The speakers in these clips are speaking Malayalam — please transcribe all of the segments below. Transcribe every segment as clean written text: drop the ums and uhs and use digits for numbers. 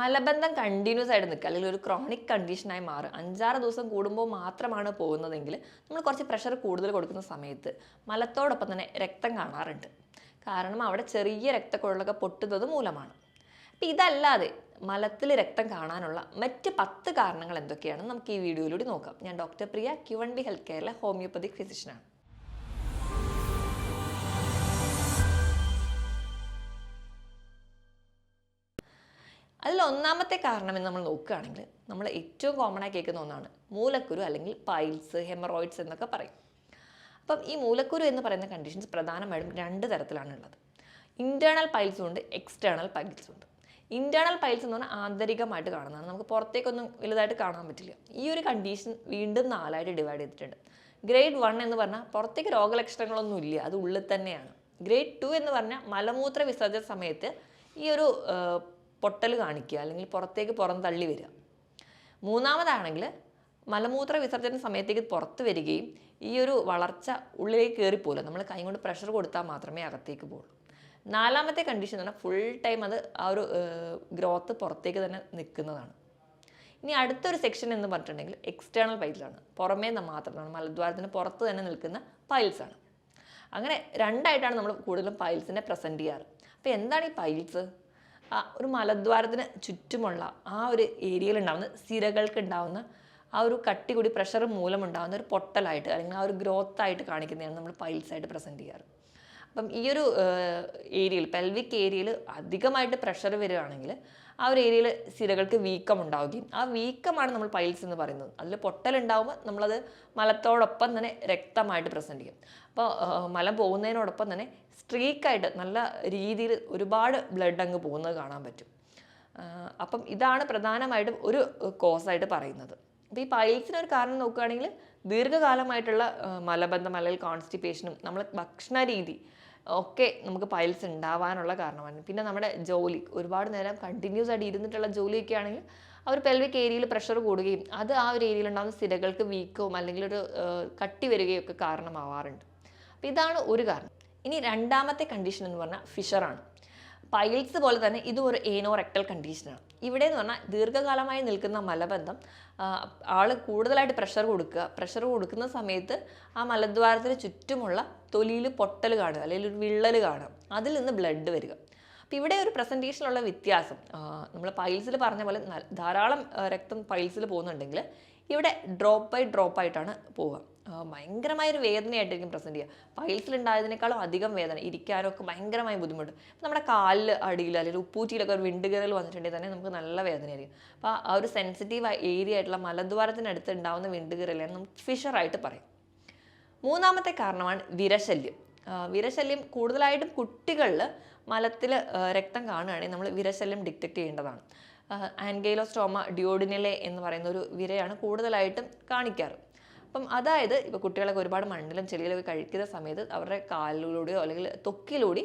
മലബന്ധം കണ്ടിന്യൂസ് ആയിട്ട് നിൽക്കുക അല്ലെങ്കിൽ ഒരു ക്രോണിക് കണ്ടീഷനായി മാറും 5-6 ദിവസം കൂടുമ്പോൾ മാത്രമാണ് പോകുന്നതെങ്കിൽ നമ്മൾ കുറച്ച് പ്രഷർ കൂടുതൽ കൊടുക്കുന്ന സമയത്ത് മലത്തോടൊപ്പം തന്നെ രക്തം കാണാറുണ്ട്. കാരണം അവിടെ ചെറിയ രക്തക്കുഴലൊക്കെ പൊട്ടുന്നത് മൂലമാണ്. അപ്പം ഇതല്ലാതെ മലത്തിൽ രക്തം കാണാനുള്ള മറ്റ് 10 കാരണങ്ങൾ എന്തൊക്കെയാണെന്ന് നമുക്ക് ഈ വീഡിയോയിലൂടെ നോക്കാം. ഞാൻ ഡോക്ടർ പ്രിയ, Q1B ഹെൽത്ത് കെയറിലെ ഹോമിയോപ്പതിക് ഫിസിഷ്യനാണ്. അതിൽ ഒന്നാമത്തെ കാരണം എന്ന് നമ്മൾ നോക്കുകയാണെങ്കിൽ നമ്മൾ ഏറ്റവും കോമൺ ആയി കേൾക്കുന്ന ഒന്നാണ് മൂലക്കുരു അല്ലെങ്കിൽ പൈൽസ്, ഹെമറോയിഡ്സ് എന്നൊക്കെ പറയും. അപ്പം ഈ മൂലക്കുരു എന്ന് പറയുന്ന കണ്ടീഷൻസ് പ്രധാനമായിട്ടും 2 തരത്തിലാണ് ഉള്ളത്. ഇൻറ്റേർണൽ പൈൽസും ഉണ്ട്, എക്സ്റ്റേണൽ പൈൽസും ഉണ്ട്. ഇൻറ്റേർണൽ പൈൽസ് എന്ന് പറഞ്ഞാൽ ആന്തരികമായിട്ട് കാണുന്നതാണ്, നമുക്ക് പുറത്തേക്കൊന്നും വലുതായിട്ട് കാണാൻ പറ്റില്ല. ഈ ഒരു കണ്ടീഷൻ വീണ്ടും 4 ആയിട്ട് ഡിവൈഡ് ചെയ്തിട്ടുണ്ട്. ഗ്രേഡ് 1 എന്ന് പറഞ്ഞാൽ പുറത്തേക്ക് രോഗലക്ഷണങ്ങളൊന്നും ഇല്ല, അത് ഉള്ളിൽ തന്നെയാണ്. ഗ്രേഡ് 2 എന്ന് പറഞ്ഞാൽ മലമൂത്ര വിസർജന സമയത്ത് ഈ ഒരു പൊട്ടൽ കാണിക്കുക അല്ലെങ്കിൽ പുറത്തേക്ക് തള്ളി വരിക. മൂന്നാമതാണെങ്കിൽ മലമൂത്ര വിസർജന സമയത്തേക്ക് പുറത്ത് വരികയും ഈ ഒരു വളർച്ച ഉള്ളിലേക്ക് കയറിപ്പോകില്ല, നമ്മൾ കൈ കൊണ്ട് പ്രഷർ കൊടുത്താൽ മാത്രമേ അകത്തേക്ക് പോകുള്ളൂ. 4ാമത്തെ കണ്ടീഷൻ എന്ന് പറഞ്ഞാൽ ഫുൾ ടൈം അത് ആ ഒരു ഗ്രോത്ത് പുറത്തേക്ക് തന്നെ നിൽക്കുന്നതാണ്. ഇനി അടുത്തൊരു സെക്ഷൻ എന്ന് പറഞ്ഞിട്ടുണ്ടെങ്കിൽ എക്സ്റ്റേണൽ പൈൽസാണ്, പുറമേ മാത്രമാണ്, മലദ്വാരത്തിന് പുറത്ത് തന്നെ നിൽക്കുന്ന പൈൽസാണ്. അങ്ങനെ 2 ആയിട്ടാണ് നമ്മൾ കൂടുതലും പൈൽസിനെ പ്രസൻറ്റ് ചെയ്യാറ്. അപ്പോൾ എന്താണ് ഈ പൈൽസ്? ഒരു മലദ്വാരത്തിന് ചുറ്റുമുള്ള ആ ഒരു ഏരിയയിൽ ഉണ്ടാകുന്ന സിരകൾക്ക് ഉണ്ടാകുന്ന ആ ഒരു കട്ടി കൂടി പ്രഷർ മൂലം ഉണ്ടാകുന്ന ഒരു പൊട്ടലായിട്ട് അല്ലെങ്കിൽ ആ ഒരു ഗ്രോത്ത് ആയിട്ട് കാണിക്കുന്നതാണ് നമ്മൾ പൈൽസ് ആയിട്ട് പ്രസൻറ്റ് ചെയ്യാറ്. അപ്പം ഈ ഒരു ഏരിയയിൽ, പെൽവിക് ഏരിയയിൽ അധികമായിട്ട് പ്രഷർ വരികയാണെങ്കിൽ ആ ഒരു ഏരിയയിൽ സിരകൾക്ക് വീക്കം ഉണ്ടാവുകയും ആ വീക്കമാണ് നമ്മൾ പൈൽസ് എന്ന് പറയുന്നത്. അതിൽ പൊട്ടലുണ്ടാകുമ്പോൾ നമ്മളത് മലത്തോടൊപ്പം തന്നെ രക്തമായിട്ട് പ്രസൻറ്റ് ചെയ്യും. അപ്പോൾ മലം പോകുന്നതിനോടൊപ്പം തന്നെ സ്ട്രീക്കായിട്ട് നല്ല രീതിയിൽ ഒരുപാട് ബ്ലഡ് അങ്ങ് പോകുന്നത് കാണാൻ പറ്റും. അപ്പം ഇതാണ് പ്രധാനമായിട്ടും ഒരു കോസായിട്ട് പറയുന്നത്. അപ്പോൾ ഈ പൈൽസിനൊരു കാരണം നോക്കുകയാണെങ്കിൽ ദീർഘകാലമായിട്ടുള്ള മലബന്ധം അല്ലെങ്കിൽ കോൺസ്റ്റിപ്പേഷനും നമ്മൾ ഭക്ഷണ രീതി ഒക്കെ നമുക്ക് പൈൽസ് ഉണ്ടാവാനുള്ള കാരണമാണ്. പിന്നെ നമ്മുടെ ജോലി, ഒരുപാട് നേരം കണ്ടിന്യൂസ് ആയിട്ട് ഇരുന്നിട്ടുള്ള ജോലിയൊക്കെ ആണെങ്കിൽ ആ ഒരു പെൽവിക് ഏരിയയിൽ പ്രഷർ കൂടുകയും അത് ആ ഒരു ഏരിയയിൽ ഉണ്ടാകുന്ന സിരകൾക്ക് വീക്കവും അല്ലെങ്കിൽ ഒരു കട്ടി വരികയും ഒക്കെ കാരണമാവാറുണ്ട്. അപ്പോൾ ഇതാണ് ഒരു കാരണം. ഇനി 2ാമത്തെ കണ്ടീഷൻ എന്ന് പറഞ്ഞാൽ ഫിഷറാണ്. പൈൽസ് പോലെ തന്നെ ഇതും ഒരു ഏനോറെക്ടൽ കണ്ടീഷനാണ്. ഇവിടെ എന്ന് പറഞ്ഞാൽ ദീർഘകാലമായി നിൽക്കുന്ന മലബന്ധം ആൾ കൂടുതലായിട്ട് പ്രഷർ കൊടുക്കുന്ന സമയത്ത് ആ മലദ്വാരത്തിന് ചുറ്റുമുള്ള തൊലിയിൽ പൊട്ടൽ കാണുക അല്ലെങ്കിൽ ഒരു വിള്ളൽ കാണുക, അതിൽ നിന്ന് ബ്ലഡ് വരിക. അപ്പോൾ ഇവിടെ ഒരു പ്രസൻറ്റേഷനുള്ള വ്യത്യാസം, നമ്മൾ പൈൽസിൽ പറഞ്ഞ പോലെ ധാരാളം രക്തം പൈൽസിൽ പോകുന്നുണ്ടെങ്കിൽ ഇവിടെ ഡ്രോപ്പ് ആയിട്ടാണ് പോവുക. ഭയങ്കരമായൊരു വേദനയായിട്ടായിരിക്കും പ്രസൻറ്റ് ചെയ്യുക. പൈൽസിലുണ്ടായതിനേക്കാളും അധികം വേദന, ഇരിക്കാനൊക്കെ ഭയങ്കരമായ ബുദ്ധിമുട്ട്. നമ്മുടെ കാലിൽ അടിയിൽ അല്ലെങ്കിൽ ഉപ്പൂറ്റിയിലൊക്കെ ഒരു വിണ്ടുകീറൽ വന്നിട്ടുണ്ടെങ്കിൽ തന്നെ നമുക്ക് നല്ല വേദനയായിരിക്കും. അപ്പോൾ ആ ഒരു സെൻസിറ്റീവ് ഏരിയ ആയിട്ടുള്ള മലദ്വാരത്തിനടുത്ത് ഉണ്ടാകുന്ന വിണ്ടുകീറലാണ് നമുക്ക് ഫിഷറായിട്ട് പറയും. 3ാമത്തെ കാരണമാണ് വിരശല്യം. വിരശല്യം കൂടുതലായിട്ടും കുട്ടികളിൽ മലത്തിൽ രക്തം കാണുകയാണെങ്കിൽ നമ്മൾ വിരശല്യം ഡിറ്റക്ട് ചെയ്യേണ്ടതാണ്. ആൻഗൈലോസ്റ്റോമ ഡ്യൂഡിനലെ എന്ന് പറയുന്ന ഒരു വിരയാണ് കൂടുതലായിട്ടും കാണിക്കാറ്. അപ്പം അതായത് ഇപ്പോൾ കുട്ടികളൊക്കെ ഒരുപാട് മണ്ണിലും ചെളിയിലൊക്കെ കഴിക്കുന്ന സമയത്ത് അവരുടെ കാലിലൂടെയോ അല്ലെങ്കിൽ ത്വക്കിലൂടെ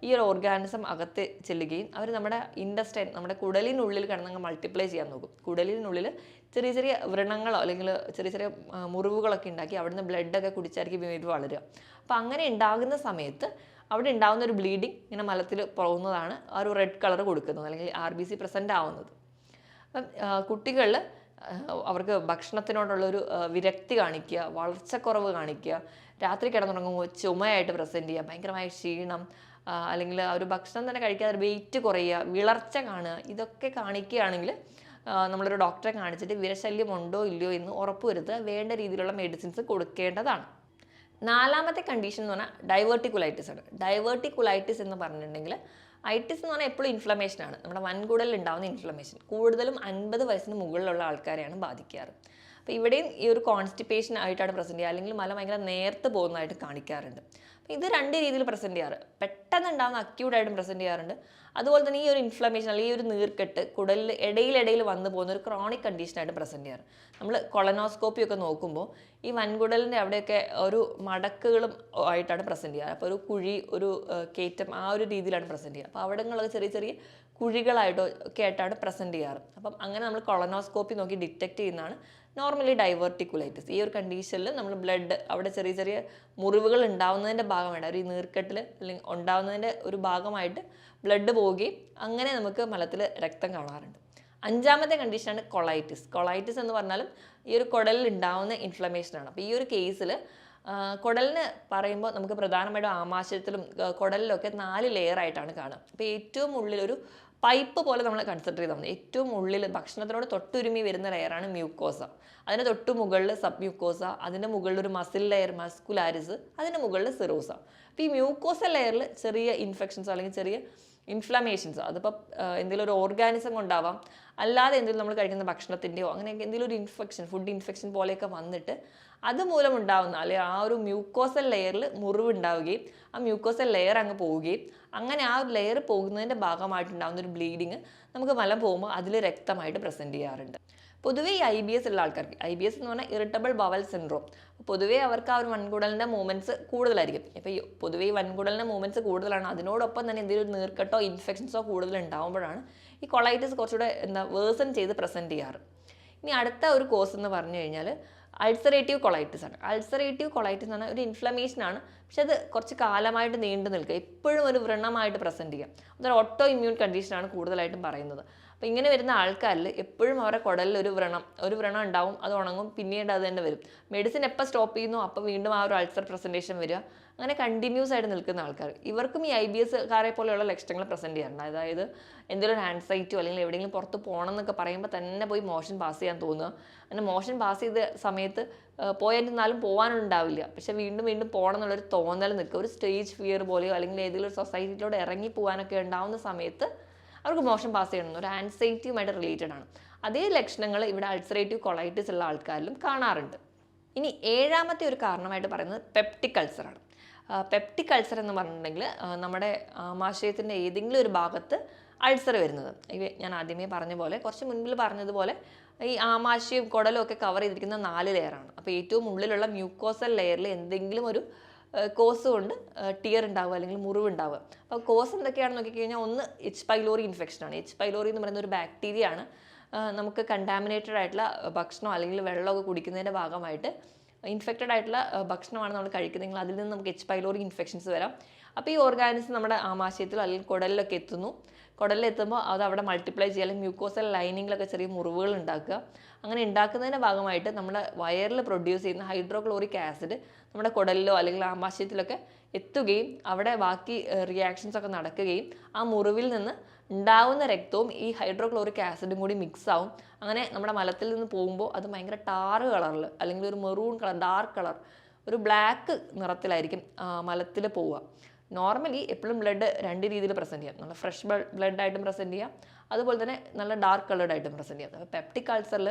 ഈ ഒരു ഓർഗാനിസം അകത്ത് ചെല്ലുകയും അവർ നമ്മുടെ ഇൻഡസ്റ്റൈൻ, നമ്മുടെ കുടലിനുള്ളിൽ കിടന്നങ്ങ് മൾട്ടിപ്ലൈ ചെയ്യാൻ നോക്കും. കുടലിനുള്ളിൽ ചെറിയ ചെറിയ വ്രണങ്ങളോ അല്ലെങ്കിൽ ചെറിയ ചെറിയ മുറിവുകളൊക്കെ ഉണ്ടാക്കി അവിടുന്ന് ബ്ലഡൊക്കെ കുടിച്ചായിരിക്കും ഇത് വളരുക. അപ്പോൾ അങ്ങനെ ഉണ്ടാകുന്ന സമയത്ത് അവിടെ ഉണ്ടാകുന്ന ഒരു ബ്ലീഡിങ് ഇങ്ങനെ മലത്തിൽ പോകുന്നതാണ് ആ ഒരു റെഡ് കളർ കൊടുക്കുന്നത് അല്ലെങ്കിൽ RBC പ്രസൻ്റ് ആവുന്നത്. അപ്പം കുട്ടികളിൽ അവർക്ക് ഭക്ഷണത്തിനോടുള്ളൊരു വിരക്തി കാണിക്കുക, വളർച്ചക്കുറവ് കാണിക്കുക, രാത്രി കിടന്നുറങ്ങുമ്പോൾ ചുമയായിട്ട് പ്രസൻറ്റ് ചെയ്യുക, ഭയങ്കരമായ ക്ഷീണം, അല്ലെങ്കിൽ ആ ഒരു ഭക്ഷണം തന്നെ കഴിക്കാതെ വെയിറ്റ് കുറയുക, വിളർച്ച കാണുക, ഇതൊക്കെ കാണിക്കുകയാണെങ്കിൽ നമ്മളൊരു ഡോക്ടറെ കാണിച്ചിട്ട് വിരശല്യം ഉണ്ടോ ഇല്ലയോ എന്ന് ഉറപ്പുവരുത്തുക, വേണ്ട രീതിയിലുള്ള മെഡിസിൻസ് കൊടുക്കേണ്ടതാണ്. 4ാമത്തെ കണ്ടീഷൻ എന്ന് പറഞ്ഞാൽ ഡൈവേർട്ടിക്കുലൈറ്റിസ് ആണ്. ഡൈവേർട്ടിക്കുലൈറ്റിസ് എന്ന് പറഞ്ഞിട്ടുണ്ടെങ്കിൽ ഐറ്റിസ് എന്ന് പറഞ്ഞാൽ എപ്പോഴും ഇൻഫ്ലമേഷനാണ്, നമ്മുടെ വൻകുടലിൽ ഉണ്ടാകുന്ന ഇൻഫ്ലമേഷൻ. കൂടുതലും 50 വയസ്സിന് മുകളിലുള്ള ആൾക്കാരെയാണ് ബാധിക്കാറ്. അപ്പോൾ ഇവിടെയും ഈ ഒരു കോൺസ്റ്റിപ്പേഷൻ ആയിട്ടാണ് പ്രസൻറ്റ് ചെയ്യുക, അല്ലെങ്കിൽ മല ഭയങ്കര നേർത്ത് പോകുന്നതായിട്ട് കാണിക്കാറുണ്ട്. അപ്പോൾ ഇത് 2 രീതിയിൽ പ്രസൻറ്റ് ചെയ്യാറ്. പെട്ടെന്ന് ഉണ്ടാകുന്ന അക്യൂട്ടായിട്ടും പ്രസൻറ്റ് ചെയ്യാറുണ്ട്. അതുപോലെ തന്നെ ഈ ഒരു ഇൻഫ്ലമേഷൻ അല്ലെങ്കിൽ ഈ ഒരു നീർക്കെട്ട് കുടലിൽ ഇടയിൽ വന്നു പോകുന്ന ഒരു ക്രോണിക് കണ്ടീഷനായിട്ട് പ്രസൻറ്റ് ചെയ്യാറ്. നമ്മൾ കൊളനോസ്കോപ്പി ഒക്കെ നോക്കുമ്പോൾ ഈ വൻകുടലിൻ്റെ അവിടെയൊക്കെ ഒരു മടക്കുകളും ആയിട്ടാണ് പ്രസൻറ്റ് ചെയ്യുക. അപ്പോൾ ഒരു കുഴി, ഒരു കയറ്റം, ആ ഒരു രീതിയിലാണ് പ്രസൻറ്റ് ചെയ്യുക. അപ്പോൾ അവിടങ്ങളൊക്കെ ചെറിയ ചെറിയ കുഴികളായിട്ടോ ഒക്കെ ആയിട്ടാണ് പ്രസൻറ്റ് ചെയ്യാറ്. അപ്പം അങ്ങനെ നമ്മൾ കൊളനോസ്കോപ്പി നോക്കി ഡിറ്റക്ട് ചെയ്യുന്നതാണ് നോർമലി ഡൈവേർട്ടിക്കുലൈറ്റിസ്. ഈ ഒരു കണ്ടീഷനിൽ നമ്മൾ ബ്ലഡ് അവിടെ ചെറിയ ചെറിയ മുറിവുകൾ ഉണ്ടാവുന്നതിൻ്റെ ഭാഗമായിട്ട് ഒരു നീർക്കെട്ടിൽ അല്ലെങ്കിൽ ഉണ്ടാവുന്നതിൻ്റെ ഒരു ഭാഗമായിട്ട് ബ്ലഡ് പോവുകയും അങ്ങനെ നമുക്ക് മലത്തിൽ രക്തം കാണാറുണ്ട്. അഞ്ചാമത്തെ കണ്ടീഷനാണ് കൊളൈറ്റിസ്. കൊളൈറ്റിസ് എന്ന് പറഞ്ഞാലും ഈ ഒരു കുടലിൽ ഉണ്ടാവുന്ന ഇൻഫ്ലമേഷനാണ്. അപ്പോൾ ഈ ഒരു കേസിൽ കുടലിന് പറയുമ്പോൾ നമുക്ക് പ്രധാനമായിട്ടും ആമാശയത്തിലും കുടലിലൊക്കെ 4 ലെയർ ആയിട്ടാണ് കാണുക. അപ്പോൾ ഏറ്റവും ഉള്ളിലൊരു പൈപ്പ് പോലെ നമ്മൾ കൺസിഡർ ചെയ്താൽ മതി. ഏറ്റവും ഉള്ളിൽ ഭക്ഷണത്തിനോട് തൊട്ടുരുമി വരുന്ന ലെയറാണ് മ്യൂക്കോസ. അതിന് തൊട്ട് മുകളിൽ സബ് മ്യൂക്കോസ, അതിൻ്റെ മുകളിൽ ഒരു മസിൽ ലെയർ മസ്കുലാരിസ്, അതിൻ്റെ മുകളിൽ സിറോസ. അപ്പോൾ ഈ മ്യൂക്കോസ ലെയറിൽ ചെറിയ ഇൻഫെക്ഷൻസോ അല്ലെങ്കിൽ ചെറിയ ഇൻഫ്ലമേഷൻസോ, അതിപ്പോൾ എന്തെങ്കിലും ഒരു ഓർഗാനിസം കൊണ്ടാവാം, അല്ലാതെ എന്തെങ്കിലും നമ്മൾ കഴിക്കുന്ന ഭക്ഷണത്തിൻ്റെയോ അങ്ങനെ എന്തെങ്കിലും ഒരു ഇൻഫെക്ഷൻ, ഫുഡ് ഇൻഫെക്ഷൻ പോലെയൊക്കെ വന്നിട്ട് അതുമൂലം ഉണ്ടാവുന്ന അല്ലെങ്കിൽ ആ ഒരു മ്യൂക്കോസൽ ലെയറിൽ മുറിവ് ഉണ്ടാവുകയും ആ മ്യൂക്കോസൽ ലെയർ അങ്ങ് പോവുകയും അങ്ങനെ ആ ഒരു ലെയർ പോകുന്നതിൻ്റെ ഭാഗമായിട്ടുണ്ടാകുന്ന ഒരു ബ്ലീഡിങ് നമുക്ക് മലം പോകുമ്പോൾ അതിൽ രക്തമായിട്ട് പ്രസൻറ്റ് ചെയ്യാറുണ്ട്. പൊതുവേ ഈ IBS ഉള്ള ആൾക്കാർക്ക്, IBS എന്ന് പറഞ്ഞാൽ ഇറിറ്റബിൾ ബവൽ സിൻഡ്രോം, പൊതുവേ അവർക്ക് ആ ഒരു വൻകുടലിൻ്റെ മൂവ്മെൻറ്റ്സ് കൂടുതലായിരിക്കും. ഇപ്പോൾ ഈ പൊതുവേ ഈ വൻകുടലിൻ്റെ മൂവ്മെൻറ്റ്സ് കൂടുതലാണ്, അതിനോടൊപ്പം തന്നെ എന്തെങ്കിലും ഒരു നീർക്കെട്ടോ ഇൻഫെക്ഷൻസോ കൂടുതൽ ഉണ്ടാകുമ്പോഴാണ് ഈ കൊളൈറ്റിസ് കുറച്ചുകൂടെ വേഴ്സൺ ചെയ്ത് പ്രസൻറ്റ് ചെയ്യാറ്. ഇനി അടുത്ത ഒരു കോസ് എന്ന് പറഞ്ഞു കഴിഞ്ഞാൽ അൾസറേറ്റീവ് കൊളൈറ്റിസ് ആണ്. അൾസറേറ്റീവ് കൊളൈറ്റിസ് എന്ന് പറഞ്ഞാൽ ഒരു ഇൻഫ്ലമേഷൻ ആണ്, പക്ഷെ അത് കുറച്ച് കാലമായിട്ട് നീണ്ടു നിൽക്കുക, എപ്പോഴും ഒരു വ്രണമായിട്ട് പ്രസൻറ്റ് ചെയ്യാം. അതൊരു ഓട്ടോ ഇമ്മ്യൂൺ കണ്ടീഷനാണ് കൂടുതലായിട്ടും പറയുന്നത്. അപ്പോൾ ഇങ്ങനെ വരുന്ന ആൾക്കാരിൽ എപ്പോഴും അവരുടെ കുടലിൽ ഒരു വ്രണം ഉണ്ടാവും, അത് ഉണങ്ങും, പിന്നീട് അത് തന്നെ വരും. മെഡിസിൻ എപ്പോൾ സ്റ്റോപ്പ് ചെയ്യുന്നു അപ്പോൾ വീണ്ടും ആ ഒരു അൾസർ പ്രസൻറ്റേഷൻ വരിക, അങ്ങനെ കണ്ടിന്യൂസ് ആയിട്ട് നിൽക്കുന്ന ആൾക്കാർ, ഇവർക്കും ഈ IBS കാരെ പോലെയുള്ള ലക്ഷണങ്ങൾ പ്രസൻറ്റ് ചെയ്യാറുണ്ട്. അതായത് എന്തെങ്കിലും ഒരു ആൻസൈറ്റിയോ അല്ലെങ്കിൽ എവിടെയെങ്കിലും പുറത്ത് പോകണം എന്നൊക്കെ പറയുമ്പോൾ തന്നെ പോയി മോഷൻ പാസ് ചെയ്യാൻ തോന്നുക, അങ്ങനെ മോഷൻ പാസ് ചെയ്ത സമയത്ത് പോയിരുന്നാലും പോകാനുണ്ടാവില്ല, പക്ഷെ വീണ്ടും വീണ്ടും പോകണം എന്നുള്ളൊരു തോന്നൽ നിൽക്കുക, ഒരു സ്റ്റേജ് ഫിയർ പോലെയോ അല്ലെങ്കിൽ ഏതെങ്കിലും ഒരു സൊസൈറ്റിയിലൂടെ ഇറങ്ങി പോകാനൊക്കെ ഉണ്ടാവുന്ന സമയത്ത് അവർക്ക് മോഷൻ പാസ് ചെയ്യണം, ഒരു ആൻസൈറ്റിയുമായിട്ട് റിലേറ്റഡ് ആണ്. അതേ ലക്ഷണങ്ങൾ ഇവിടെ അൾസറേറ്റീവ് കൊളൈറ്റിസ് ഉള്ള ആൾക്കാരിലും കാണാറുണ്ട്. ഇനി ഏഴാമത്തെ ഒരു കാരണമായിട്ട് പറയുന്നത് പെപ്റ്റിക് അൾസറാണ്. പെപ്റ്റിക് അൾസർ എന്ന് പറഞ്ഞിട്ടുണ്ടെങ്കിൽ നമ്മുടെ ആമാശയത്തിൻ്റെ ഏതെങ്കിലും ഒരു ഭാഗത്ത് അൾസർ വരുന്നത്. ഞാൻ ആദ്യമേ പറഞ്ഞ പോലെ, കുറച്ച് മുൻപിൽ പറഞ്ഞതുപോലെ ഈ ആമാശയവും കുടലും ഒക്കെ കവർ ചെയ്തിരിക്കുന്ന 4 ലെയറാണ്. അപ്പോൾ ഏറ്റവും ഉള്ളിലുള്ള മ്യൂക്കോസൽ ലെയറിൽ എന്തെങ്കിലും ഒരു കോസ് കൊണ്ട് ടിയർ ഉണ്ടാവുക അല്ലെങ്കിൽ മുറിവ് ഉണ്ടാവുക. അപ്പോൾ കോസ് എന്തൊക്കെയാണെന്ന് നോക്കിക്കഴിഞ്ഞാൽ ഒന്ന് H. പൈലോറി ഇൻഫെക്ഷനാണ്. H. പൈലോറി എന്ന് പറയുന്ന ഒരു ബാക്ടീരിയ ആണ്. നമുക്ക് കണ്ടാമിനേറ്റഡ് ആയിട്ടുള്ള ഭക്ഷണം അല്ലെങ്കിൽ വെള്ളമൊക്കെ കുടിക്കുന്നതിൻ്റെ ഭാഗമായിട്ട് ഇൻഫെക്റ്റഡ് ആയിട്ടുള്ള ഭക്ഷണമാണ് നമ്മൾ കഴിക്കുന്നതെങ്കിൽ അതിൽ നിന്ന് നമുക്ക് H. പൈലോറി ഇൻഫെക്ഷൻസ് വരാം. അപ്പോൾ ഈ ഓർഗാനിസം നമ്മുടെ ആമാശയത്തിലോ അല്ലെങ്കിൽ കുടലിലൊക്കെ എത്തുന്നു. കുടലിലെത്തുമ്പോൾ അത് അവിടെ മൾട്ടിപ്ലൈ ചെയ്യുക, അല്ലെങ്കിൽ മ്യൂക്കോസൽ ലൈനിങ്ങിലൊക്കെ ചെറിയ മുറിവുകൾ ഉണ്ടാക്കുക. അങ്ങനെ ഉണ്ടാക്കുന്നതിൻ്റെ ഭാഗമായിട്ട് നമ്മുടെ വയറിൽ പ്രൊഡ്യൂസ് ചെയ്യുന്ന ഹൈഡ്രോക്ലോറിക് ആസിഡ് നമ്മുടെ കുടലിലോ അല്ലെങ്കിൽ ആമാശയത്തിലൊക്കെ എത്തുകയും അവിടെ ബാക്കി റിയാക്ഷൻസ് ഒക്കെ നടക്കുകയും ആ മുറിവിൽ നിന്ന് ഉണ്ടാവുന്ന രക്തവും ഈ ഹൈഡ്രോക്ലോറിക് ആസിഡും കൂടി മിക്സ് ആവും. അങ്ങനെ നമ്മുടെ മലത്തിൽ നിന്ന് പോകുമ്പോൾ അത് ഭയങ്കര ടാറ് കളറിൽ അല്ലെങ്കിൽ ഒരു മെറൂൺ കളർ, ഡാർക്ക് കളർ, ഒരു ബ്ലാക്ക് നിറത്തിലായിരിക്കും മലത്തിൽ പോവുക. നോർമലി എപ്പോഴും ബ്ലഡ് 2 രീതിയിൽ പ്രസൻറ്റ് ചെയ്യാം. നല്ല ഫ്രഷ് ബ്ലഡ് ആയിട്ടും പ്രസൻറ്റ് ചെയ്യാം, അതുപോലെ തന്നെ നല്ല ഡാർക്ക് കളേർഡ് ആയിട്ടും പ്രസൻറ്റ് ചെയ്യാം. അപ്പോൾ പെപ്റ്റിക് അൾസറിൽ